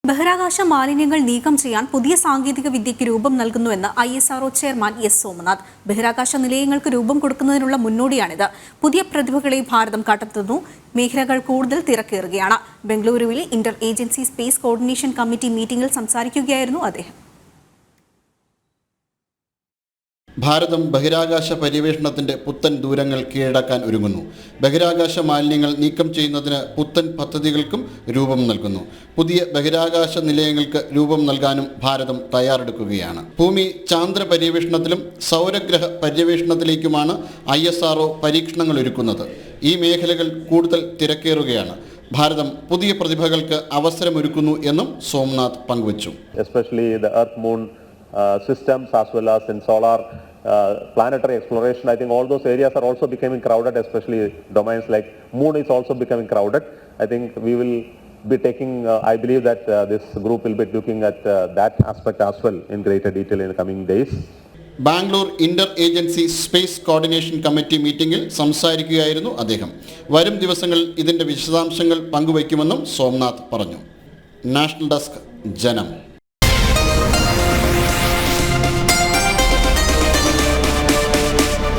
ബഹിരാകാശ മാലിന്യങ്ങൾ നീക്കം ചെയ്യാൻ പുതിയ സാങ്കേതിക വിദ്യയ്ക്ക് രൂപം നൽകുന്നുവെന്ന് ISRO ചെയർമാൻ എസ് സോമനാഥ്. ബഹിരാകാശ നിലയങ്ങൾക്ക് രൂപം കൊടുക്കുന്നതിനുള്ള മുന്നോടിയാണിത്. പുതിയ പ്രതിഭകളെ ഭാരതം കണ്ടെത്തുന്നു. മേഖലകൾ കൂടുതൽ തിരക്കേറുകയാണ്. ബംഗളൂരുവിലെ Inter agency space coordination committee മീറ്റിംഗിൽ സംസാരിക്കുകയായിരുന്നു അദ്ദേഹം. ഭാരതം ബഹിരാകാശ പര്യവേഷണത്തിന്റെ പുത്തൻ ദൂരങ്ങൾ കീഴടക്കാൻ ഒരുങ്ങുന്നു. ബഹിരാകാശ മാലിന്യങ്ങൾ നീക്കം ചെയ്യുന്നതിന് പുത്തൻ പദ്ധതികൾക്കും രൂപം നൽകുന്നു. പുതിയ ബഹിരാകാശ നിലയങ്ങൾക്ക് രൂപം നൽകാനും ഭാരതം തയ്യാറെടുക്കുകയാണ്. ഭൂമി ചാന്ദ്ര പര്യവേഷണത്തിലും സൗരഗ്രഹ പര്യവേഷണത്തിലേക്കുമാണ് ISRO പരീക്ഷണങ്ങൾ ഒരുക്കുന്നത്. ഈ മേഖലകൾ കൂടുതൽ തിരക്കേറുകയാണ്. ഭാരതം പുതിയ പ്രതിഭകൾക്ക് അവസരമൊരുക്കുന്നു എന്നും സോമനാഥ് പങ്കുവച്ചു. Systems as well as in solar planetary exploration. I think all those areas are also becoming crowded, especially domains like moon is also becoming crowded. I think we will be taking, I believe that this group will be looking at that aspect as well in greater detail in the coming days. Bangalore Inter agency space coordination committee മീറ്റിംഗിൽ സംസാരിക്കുകയായിരുന്നു അദ്ദേഹം. വരും ദിവസങ്ങളിൽ ഇതിന്റെ വിശദാംശങ്ങൾ പങ്കുവയ്ക്കുമെന്നും സോമനാഥ് പറഞ്ഞു. National desk ജനം.